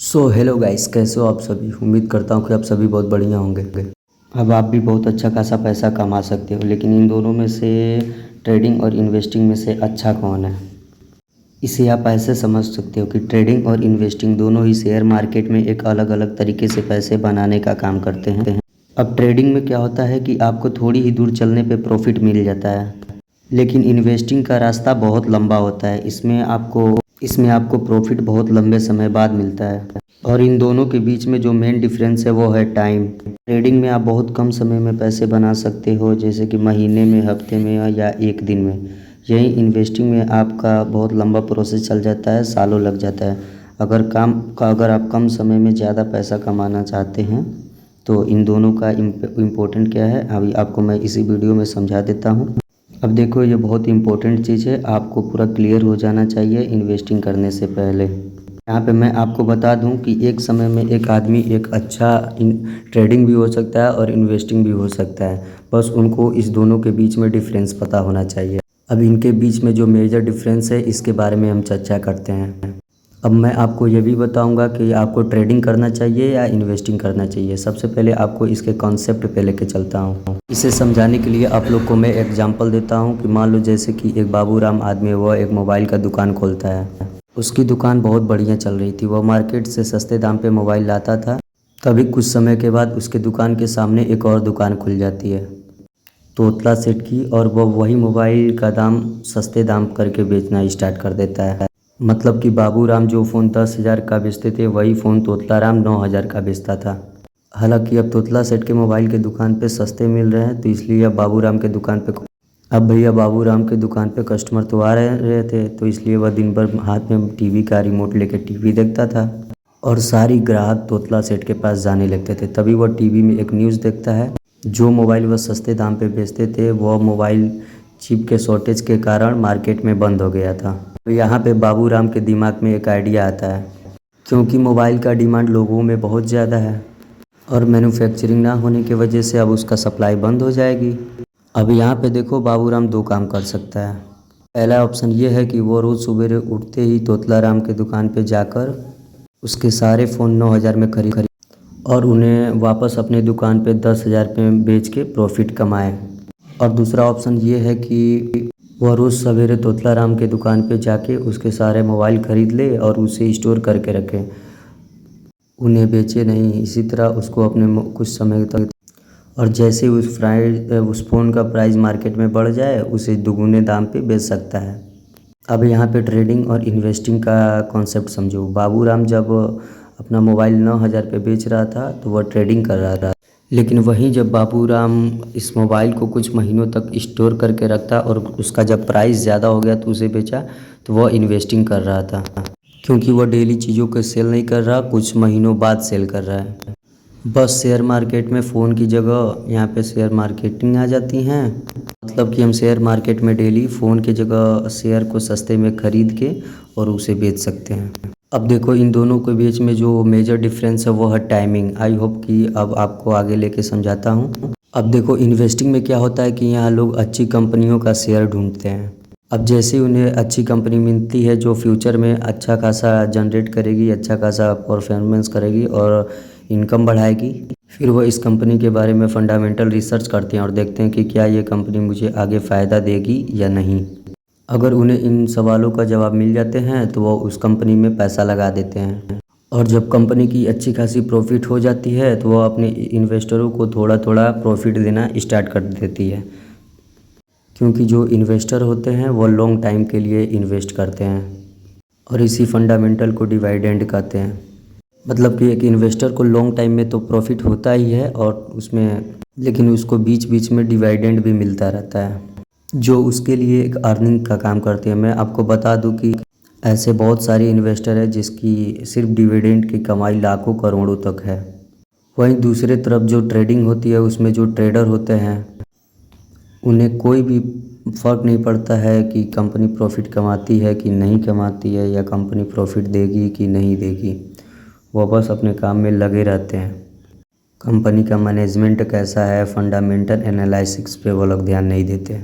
Hello guys, कैसे हो आप सभी। उम्मीद करता हूँ कि आप सभी बहुत बढ़िया होंगे। अब आप भी बहुत अच्छा खासा पैसा कमा सकते हो, लेकिन इन दोनों में से ट्रेडिंग और इन्वेस्टिंग में से अच्छा कौन है, इसे आप ऐसे समझ सकते हो कि ट्रेडिंग और इन्वेस्टिंग दोनों ही शेयर मार्केट में एक अलग अलग तरीके से पैसे बनाने का काम करते हैं। अब ट्रेडिंग में क्या होता है कि आपको थोड़ी ही दूर चलने पे प्रॉफिट मिल जाता है, लेकिन इन्वेस्टिंग का रास्ता बहुत लंबा होता है। इसमें आपको प्रॉफिट बहुत लंबे समय बाद मिलता है। और इन दोनों के बीच में जो मेन डिफरेंस है वो है टाइम। ट्रेडिंग में आप बहुत कम समय में पैसे बना सकते हो, जैसे कि महीने में, हफ्ते में या एक दिन में। यही इन्वेस्टिंग में आपका बहुत लंबा प्रोसेस चल जाता है, सालों लग जाता है। अगर आप कम समय में ज़्यादा पैसा कमाना चाहते हैं तो इन दोनों का इम्पोर्टेंट क्या है अभी आपको मैं इसी वीडियो में समझा देता हूँ। अब देखो, ये बहुत इंपॉर्टेंट चीज़ है, आपको पूरा क्लियर हो जाना चाहिए इन्वेस्टिंग करने से पहले। यहाँ पे मैं आपको बता दूँ कि एक समय में एक आदमी एक अच्छा ट्रेडिंग भी हो सकता है और इन्वेस्टिंग भी हो सकता है। बस उनको इस दोनों के बीच में डिफरेंस पता होना चाहिए। अब इनके बीच में जो मेजर डिफरेंस है इसके बारे में हम चर्चा करते हैं। अब मैं आपको ये भी बताऊंगा कि आपको ट्रेडिंग करना चाहिए या इन्वेस्टिंग करना चाहिए। सबसे पहले आपको इसके कॉन्सेप्ट पे लेके चलता हूँ। इसे समझाने के लिए आप लोग को मैं एग्जांपल देता हूँ कि मान लो जैसे कि एक बाबूराम आदमी, वह एक मोबाइल का दुकान खोलता है। उसकी दुकान बहुत बढ़िया चल रही थी, वह मार्केट से सस्ते दाम पे मोबाइल लाता था। तभी कुछ समय के बाद उसके दुकान के सामने एक और दुकान खुल जाती है, तोतला सेठ की, और वह वही मोबाइल का दाम सस्ते दाम करके बेचना स्टार्ट कर देता है। मतलब कि बाबूराम जो फ़ोन 10,000 का बेचते थे, वही फ़ोन तोतलाराम 9,000 का बेचता था। हालांकि अब तोतला सेठ के मोबाइल के दुकान पे सस्ते मिल रहे हैं, तो इसलिए अब भैया बाबूराम के दुकान पे कस्टमर तो आ रहे थे, तो इसलिए वह दिन भर हाथ में टीवी का रिमोट लेकर टीवी देखता था और सारी ग्राहक तोतला सेठ के पास जाने लगते थे। तभी वह टीवी में एक न्यूज़ देखता है, जो मोबाइल वह सस्ते दाम पे बेचते थे वह मोबाइल चिप के शॉर्टेज के कारण मार्केट में बंद हो गया था। तो यहाँ पे बाबूराम के दिमाग में एक आइडिया आता है, क्योंकि मोबाइल का डिमांड लोगों में बहुत ज़्यादा है और मैन्युफैक्चरिंग ना होने की वजह से अब उसका सप्लाई बंद हो जाएगी। अब यहाँ पे देखो, बाबूराम दो काम कर सकता है। पहला ऑप्शन ये है कि वो रोज़ सवेरे उठते ही तोतलाराम के दुकान पे जाकर उसके सारे फ़ोन 9,000 में खरीद और उन्हें वापस अपने दुकान पे 10,000 पे बेच के प्रॉफिट कमाए। और दूसरा ऑप्शन ये है कि वह रोज़ सवेरे तोतलाराम के दुकान पे जाके उसके सारे मोबाइल ख़रीद ले और उसे स्टोर करके रखे, उन्हें बेचे नहीं। इसी तरह उसको अपने कुछ समय तक, और जैसे उस फ़ोन का प्राइस मार्केट में बढ़ जाए उसे दुगुने दाम पे बेच सकता है। अब यहाँ पे ट्रेडिंग और इन्वेस्टिंग का कॉन्सेप्ट समझो। बाबूराम जब अपना मोबाइल 9,000 पे बेच रहा था तो वह ट्रेडिंग कर रहा था, लेकिन वहीं जब बाबूराम इस मोबाइल को कुछ महीनों तक स्टोर करके रखता और उसका जब प्राइस ज़्यादा हो गया तो उसे बेचा, तो वह इन्वेस्टिंग कर रहा था, क्योंकि वह डेली चीज़ों को सेल नहीं कर रहा, कुछ महीनों बाद सेल कर रहा है। बस शेयर मार्केट में फ़ोन की जगह यहाँ पे शेयर मार्केटिंग आ जाती हैं। मतलब कि हम शेयर मार्केट में डेली फ़ोन की जगह शेयर को सस्ते में ख़रीद के और उसे बेच सकते हैं। अब देखो, इन दोनों के बीच में जो मेजर डिफरेंस है वो है टाइमिंग। आई होप कि अब आपको आगे लेके समझाता हूँ। अब देखो, इन्वेस्टिंग में क्या होता है कि यहाँ लोग अच्छी कंपनियों का शेयर ढूंढते हैं। अब जैसे उन्हें अच्छी कंपनी मिलती है जो फ्यूचर में अच्छा खासा जनरेट करेगी, अच्छा खासा परफॉर्मेंस करेगी और इनकम बढ़ाएगी, फिर वो इस कंपनी के बारे में फंडामेंटल रिसर्च करते हैं और देखते हैं कि क्या ये कंपनी मुझे आगे फ़ायदा देगी या नहीं। अगर उन्हें इन सवालों का जवाब मिल जाते हैं तो वो उस कंपनी में पैसा लगा देते हैं, और जब कंपनी की अच्छी खासी प्रॉफिट हो जाती है तो वो अपने इन्वेस्टरों को थोड़ा थोड़ा प्रॉफिट देना स्टार्ट कर देती है, क्योंकि जो इन्वेस्टर होते हैं वो लॉन्ग टाइम के लिए इन्वेस्ट करते हैं और इसी फंडामेंटल को डिविडेंड कहते हैं। मतलब कि एक इन्वेस्टर को लॉन्ग टाइम में तो प्रॉफिट होता ही है और उसमें, लेकिन उसको बीच बीच में डिविडेंड भी मिलता रहता है, जो उसके लिए एक अर्निंग का काम करती है। मैं आपको बता दूं कि ऐसे बहुत सारे इन्वेस्टर हैं जिसकी सिर्फ डिविडेंड की कमाई लाखों करोड़ों तक है। वहीं दूसरे तरफ जो ट्रेडिंग होती है उसमें जो ट्रेडर होते हैं उन्हें कोई भी फ़र्क नहीं पड़ता है कि कंपनी प्रॉफिट कमाती है कि नहीं कमाती है, या कंपनी प्रॉफिट देगी कि नहीं देगी। वो बस अपने काम में लगे रहते हैं। कंपनी का मैनेजमेंट कैसा है, फंडामेंटल एनालिसिस पे वो लोग ध्यान नहीं देते।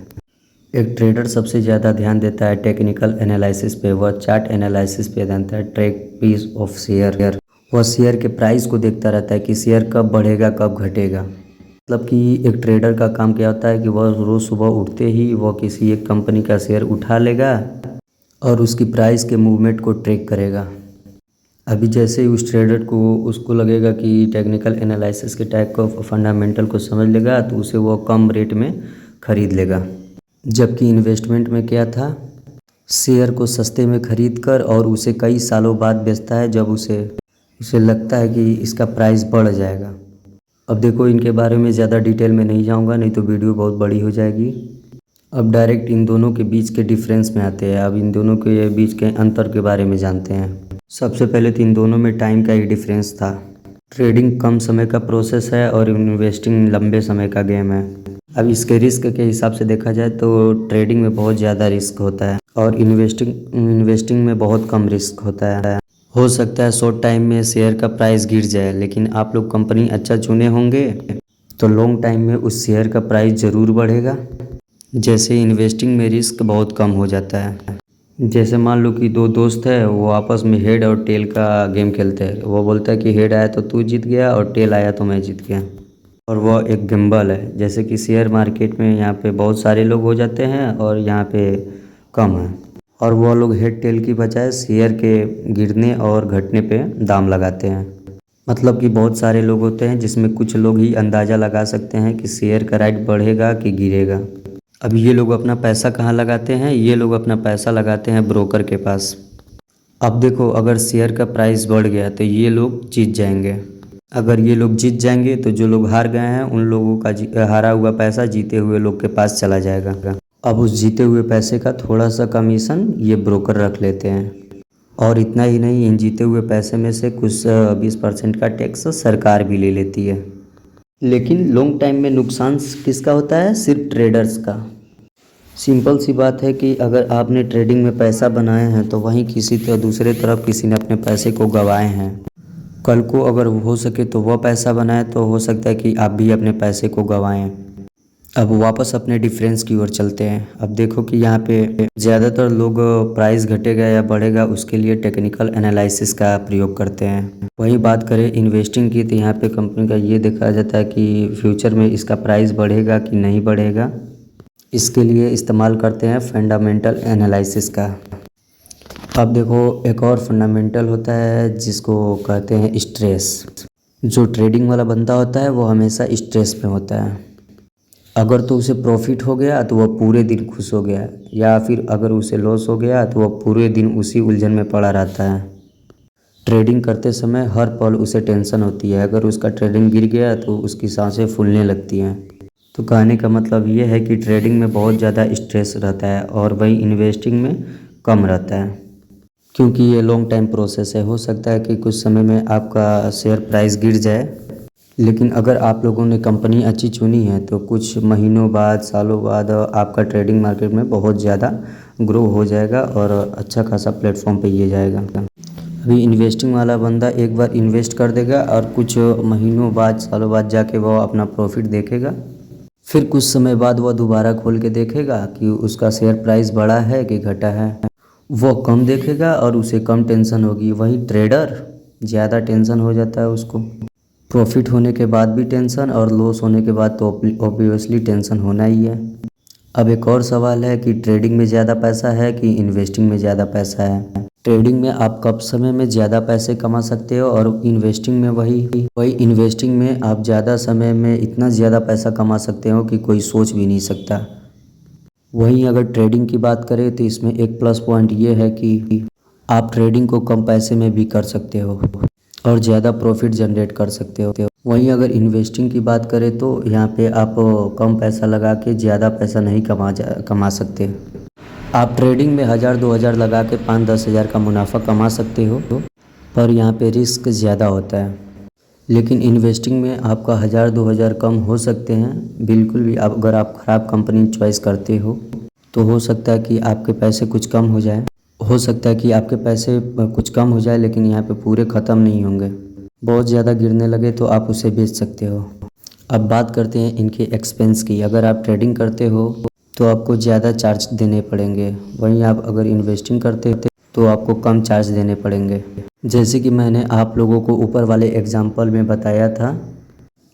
एक ट्रेडर सबसे ज़्यादा ध्यान देता है टेक्निकल एनालिसिस पे, वह चार्ट एनालिसिस पे ध्यान देता है, ट्रैक पीस ऑफ शेयर, वह शेयर के प्राइस को देखता रहता है कि शेयर कब बढ़ेगा कब घटेगा। मतलब कि एक ट्रेडर का काम क्या होता है कि वह रोज़ सुबह उठते ही वह किसी एक कंपनी का शेयर उठा लेगा और उसकी प्राइस के मूवमेंट को ट्रैक करेगा। अभी जैसे ही उस ट्रेडर को उसको लगेगा कि टेक्निकल एनालिसिस के टाइप को फंडामेंटल को समझ लेगा तो उसे वो कम रेट में ख़रीद लेगा। जबकि इन्वेस्टमेंट में क्या था, शेयर को सस्ते में ख़रीद कर और उसे कई सालों बाद बेचता है जब उसे लगता है कि इसका प्राइस बढ़ जाएगा। अब देखो, इनके बारे में ज़्यादा डिटेल में नहीं जाऊंगा, नहीं तो वीडियो बहुत बड़ी हो जाएगी। अब डायरेक्ट इन दोनों के बीच के डिफरेंस में आते हैं। अब इन दोनों के बीच के अंतर के बारे में जानते हैं। सबसे पहले तो इन दोनों में टाइम का ही डिफरेंस था। ट्रेडिंग कम समय का प्रोसेस है और इन्वेस्टिंग लंबे समय का गेम है। अब इसके रिस्क के हिसाब से देखा जाए तो ट्रेडिंग में बहुत ज़्यादा रिस्क होता है और इन्वेस्टिंग में बहुत कम रिस्क होता है। हो सकता है शॉर्ट टाइम में शेयर का प्राइस गिर जाए, लेकिन आप लोग कंपनी अच्छा चुने होंगे तो लॉन्ग टाइम में उस शेयर का प्राइस ज़रूर बढ़ेगा। जैसे इन्वेस्टिंग में रिस्क बहुत कम हो जाता है। जैसे मान लो कि दो दोस्त है, वो आपस में हेड और टेल का गेम खेलते हैं। वो बोलता है कि हेड आया तो तू जीत गया और टेल आया तो मैं जीत गया। और वह एक गिम्बल है। जैसे कि शेयर मार्केट में यहाँ पे बहुत सारे लोग हो जाते हैं और यहाँ पे कम है, और वह लोग हेड टेल की बजाय शेयर के गिरने और घटने पे दाम लगाते हैं। मतलब कि बहुत सारे लोग होते हैं जिसमें कुछ लोग ही अंदाज़ा लगा सकते हैं कि शेयर का राइट बढ़ेगा कि गिरेगा। अब ये लोग अपना पैसा कहाँ लगाते हैं, ये लोग अपना पैसा लगाते हैं ब्रोकर के पास। अब देखो, अगर शेयर का प्राइस बढ़ गया तो ये लोग जीत जाएंगे। अगर ये लोग जीत जाएंगे तो जो लोग हार गए हैं उन लोगों का हारा हुआ पैसा जीते हुए लोग के पास चला जाएगा। अब उस जीते हुए पैसे का थोड़ा सा कमीशन ये ब्रोकर रख लेते हैं। और इतना ही नहीं, इन जीते हुए पैसे में से कुछ 20% का टैक्स सरकार भी ले लेती है। लेकिन लॉन्ग टाइम में नुकसान किसका होता है? सिर्फ ट्रेडर्स का। सिंपल सी बात है कि अगर आपने ट्रेडिंग में पैसा बनाए हैं तो वहीं दूसरे तरफ किसी ने अपने पैसे को गंवाए हैं। कल को अगर हो सके तो वह पैसा बनाए तो हो सकता है कि आप भी अपने पैसे को गंवाएं। अब वापस अपने डिफरेंस की ओर चलते हैं। अब देखो कि यहाँ पे ज़्यादातर लोग प्राइस घटेगा या बढ़ेगा उसके लिए टेक्निकल एनालिसिस का प्रयोग करते हैं। वही बात करें इन्वेस्टिंग की तो यहाँ पे कंपनी का ये देखा जाता है कि फ्यूचर में इसका प्राइस बढ़ेगा कि नहीं बढ़ेगा। इसके लिए इस्तेमाल करते हैं फंडामेंटल एनालिसिस का। अब देखो, एक और फंडामेंटल होता है जिसको कहते हैं स्ट्रेस। जो ट्रेडिंग वाला बंदा होता है वो हमेशा स्ट्रेस में होता है। अगर तो उसे प्रॉफिट हो गया तो वह पूरे दिन खुश हो गया, या फिर अगर उसे लॉस हो गया तो वह पूरे दिन उसी उलझन में पड़ा रहता है। ट्रेडिंग करते समय हर पल उसे टेंशन होती है। अगर उसका ट्रेडिंग गिर गया तो उसकी सांसें फूलने लगती हैं। तो कहने का मतलब ये है कि ट्रेडिंग में बहुत ज़्यादा स्ट्रेस रहता है और वही इन्वेस्टिंग में कम रहता है, क्योंकि ये लॉन्ग टाइम प्रोसेस है। हो सकता है कि कुछ समय में आपका शेयर प्राइस गिर जाए, लेकिन अगर आप लोगों ने कंपनी अच्छी चुनी है तो कुछ महीनों बाद, सालों बाद आपका ट्रेडिंग मार्केट में बहुत ज़्यादा ग्रो हो जाएगा और अच्छा खासा प्लेटफॉर्म पे ये जाएगा। अभी इन्वेस्टिंग वाला बंदा एक बार इन्वेस्ट कर देगा और कुछ महीनों बाद, सालों बाद जाके वह अपना प्रॉफिट देखेगा। फिर कुछ समय बाद वह दोबारा खोल के देखेगा कि उसका शेयर प्राइस बढ़ा है कि घटा है। वो कम देखेगा और उसे कम टेंशन होगी। वही ट्रेडर ज़्यादा टेंशन हो जाता है उसको। प्रॉफिट होने के बाद भी टेंशन और लॉस होने के बाद तो ऑब्वियसली टेंशन होना ही है। अब एक और सवाल है कि ट्रेडिंग में ज़्यादा पैसा है कि इन्वेस्टिंग में ज़्यादा पैसा है। ट्रेडिंग में आप कम समय में ज़्यादा पैसे कमा सकते हो और इन्वेस्टिंग में वही इन्वेस्टिंग में आप ज़्यादा समय में इतना ज़्यादा पैसा कमा सकते हो कि कोई सोच भी नहीं सकता। वहीं अगर ट्रेडिंग की बात करें तो इसमें एक प्लस पॉइंट ये है कि आप ट्रेडिंग को कम पैसे में भी कर सकते हो और ज़्यादा प्रॉफिट जनरेट कर सकते हो। वहीं अगर इन्वेस्टिंग की बात करें तो यहाँ पे आप कम पैसा लगा के ज़्यादा पैसा नहीं कमा सकते। आप ट्रेडिंग में 1000-2000 लगा के 5-10 हज़ार का मुनाफा कमा सकते हो, पर यहाँ पे रिस्क ज़्यादा होता है। लेकिन इन्वेस्टिंग में आपका 1000-2000 कम हो सकते हैं बिल्कुल भी। अगर आप ख़राब कंपनी चॉइस करते हो तो हो सकता है कि आपके पैसे कुछ कम हो जाए। लेकिन यहाँ पे पूरे ख़त्म नहीं होंगे। बहुत ज़्यादा गिरने लगे तो आप उसे बेच सकते हो। अब बात करते हैं इनके एक्सपेंस की। अगर आप ट्रेडिंग करते हो तो आपको ज़्यादा चार्ज देने पड़ेंगे। वहीं आप अगर इन्वेस्टिंग करते हो तो आपको कम चार्ज देने पड़ेंगे। जैसे कि मैंने आप लोगों को ऊपर वाले एग्जाम्पल में बताया था,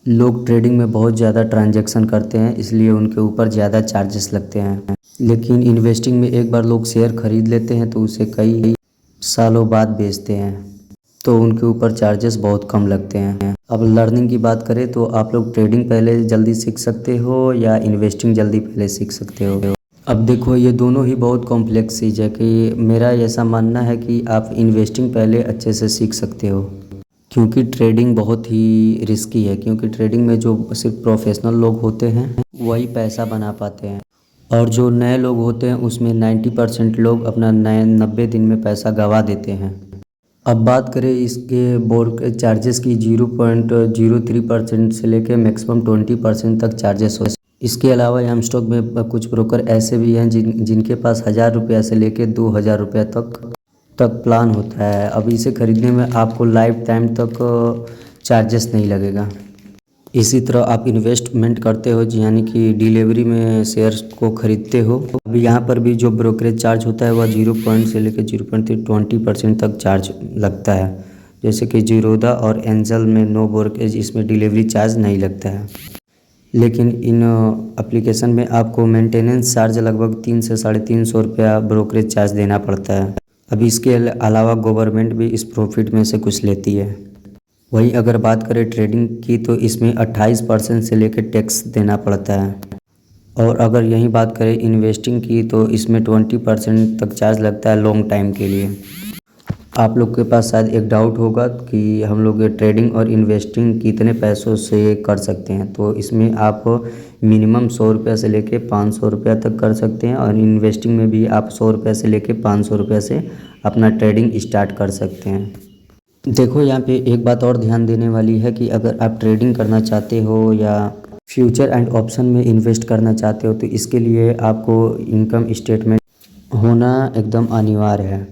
लोग ट्रेडिंग में बहुत ज़्यादा ट्रांजैक्शन करते हैं, इसलिए उनके ऊपर ज़्यादा चार्जेस लगते हैं। लेकिन इन्वेस्टिंग में एक बार लोग शेयर खरीद लेते हैं तो उसे कई सालों बाद बेचते हैं, तो उनके ऊपर चार्जेस बहुत कम लगते हैं। अब लर्निंग की बात करें तो आप लोग ट्रेडिंग पहले जल्दी सीख सकते हो या इन्वेस्टिंग जल्दी पहले सीख सकते हो। अब देखो, ये दोनों ही बहुत कॉम्प्लेक्स चीज़ है कि मेरा ऐसा मानना है कि आप इन्वेस्टिंग पहले अच्छे से सीख सकते हो, क्योंकि ट्रेडिंग बहुत ही रिस्की है। क्योंकि ट्रेडिंग में जो सिर्फ प्रोफेशनल लोग होते हैं वही पैसा बना पाते हैं, और जो नए लोग होते हैं उसमें 90% लोग अपना नए 90 दिन में पैसा गंवा देते हैं। अब बात करें इसके बोर्ड चार्जेस की, 0.03% से लेकर मैक्सिमम 20% तक चार्जेस हो। इसके अलावा हम स्टॉक में कुछ ब्रोकर ऐसे भी हैं जिनके पास 1000 रुपया से लेकर 2000 रुपया तक प्लान होता है। अब इसे ख़रीदने में आपको लाइफ टाइम तक चार्जेस नहीं लगेगा। इसी तरह आप इन्वेस्टमेंट करते हो, यानी कि डिलीवरी में शेयर्स को ख़रीदते हो। अब यहाँ पर भी जो ब्रोकरेज चार्ज होता है वह 0 पॉइंट से लेकर 0.20% तक चार्ज लगता है। जैसे कि जीरोधा और एंजल में नो ब्रोकरेज, इसमें डिलीवरी चार्ज नहीं लगता है। लेकिन इन एप्लीकेशन में आपको मेंटेनेंस चार्ज लगभग 300 से 350 रुपया ब्रोकरेज चार्ज देना पड़ता है। अब इसके अलावा गवर्नमेंट भी इस प्रॉफिट में से कुछ लेती है। वहीं अगर बात करें ट्रेडिंग की तो इसमें 28% से लेकर टैक्स देना पड़ता है। और अगर यहीं बात करें इन्वेस्टिंग की तो इसमें 20% तक चार्ज लगता है लॉन्ग टाइम के लिए। आप लोग के पास शायद एक डाउट होगा कि हम लोग ट्रेडिंग और इन्वेस्टिंग कितने पैसों से कर सकते हैं। तो इसमें आप मिनिमम 100 रुपये से लेके 500 रुपया तक कर सकते हैं, और इन्वेस्टिंग में भी आप 100 रुपये से लेके 500 रुपये से अपना ट्रेडिंग स्टार्ट कर सकते हैं। देखो, यहाँ पे एक बात और ध्यान देने वाली है कि अगर आप ट्रेडिंग करना चाहते हो या फ्यूचर एंड ऑप्शन में इन्वेस्ट करना चाहते हो तो इसके लिए आपको इनकम स्टेटमेंट होना एकदम अनिवार्य है।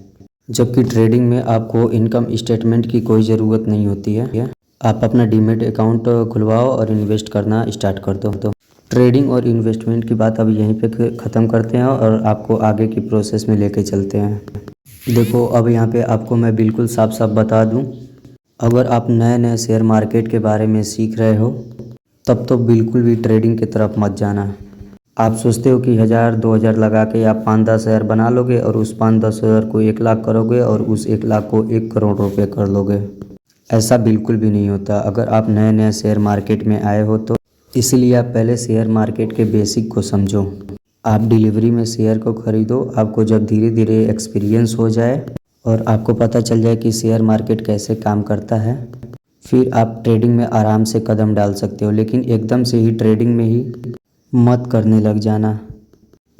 जबकि ट्रेडिंग में आपको इनकम स्टेटमेंट की कोई ज़रूरत नहीं होती है। आप अपना डीमैट अकाउंट खुलवाओ और इन्वेस्ट करना स्टार्ट कर दो। तो ट्रेडिंग और इन्वेस्टमेंट की बात अब यहीं पे ख़त्म करते हैं और आपको आगे की प्रोसेस में लेके चलते हैं। देखो, अब यहाँ पे आपको मैं बिल्कुल साफ साफ बता दूँ, अगर आप नए नए शेयर मार्केट के बारे में सीख रहे हो तब तो बिल्कुल भी ट्रेडिंग की तरफ मत जाना। आप सोचते हो कि 1000-2000 लगा के आप 5-10 हज़ार बना लोगे और उस 5-10 हज़ार को 1 लाख करोगे और उस 1 लाख को 1 करोड़ रुपए कर लोगे। ऐसा बिल्कुल भी नहीं होता। अगर आप नए नए शेयर मार्केट में आए हो तो इसलिए आप पहले शेयर मार्केट के बेसिक को समझो। आप डिलीवरी में शेयर को ख़रीदो। आपको जब धीरे धीरे एक्सपीरियंस हो जाए और आपको पता चल जाए कि शेयर मार्केट कैसे काम करता है, फिर आप ट्रेडिंग में आराम से कदम डाल सकते हो। लेकिन एकदम से ही ट्रेडिंग में ही मत करने लग जाना।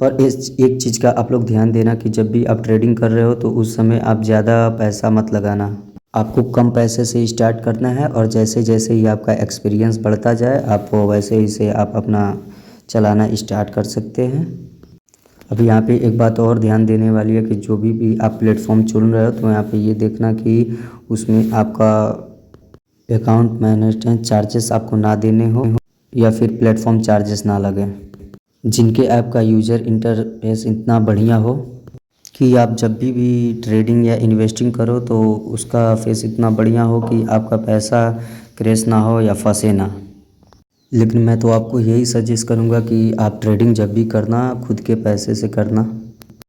पर इस एक चीज़ का आप लोग ध्यान देना कि जब भी आप ट्रेडिंग कर रहे हो तो उस समय आप ज़्यादा पैसा मत लगाना। आपको कम पैसे से स्टार्ट करना है, और जैसे जैसे ही आपका एक्सपीरियंस बढ़ता जाए आपको वैसे ही से आप अपना चलाना स्टार्ट कर सकते हैं। अब यहाँ पे एक बात और ध्यान देने वाली है कि जो भी आप प्लेटफॉर्म चुन रहे हो तो यहाँ पे ये देखना कि उसमें आपका अकाउंट मैनेजमेंट चार्जेस आपको ना देने हो या फिर प्लेटफॉर्म चार्जेस ना लगे। जिनके ऐप का यूज़र इंटरफेस इतना बढ़िया हो कि आप जब भी ट्रेडिंग या इन्वेस्टिंग करो तो उसका फेस इतना बढ़िया हो कि आपका पैसा क्रैश ना हो या फंसे ना। लेकिन मैं तो आपको यही सजेस्ट करूँगा कि आप ट्रेडिंग जब भी करना खुद के पैसे से करना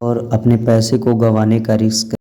और अपने पैसे को गंवाने का रिस्क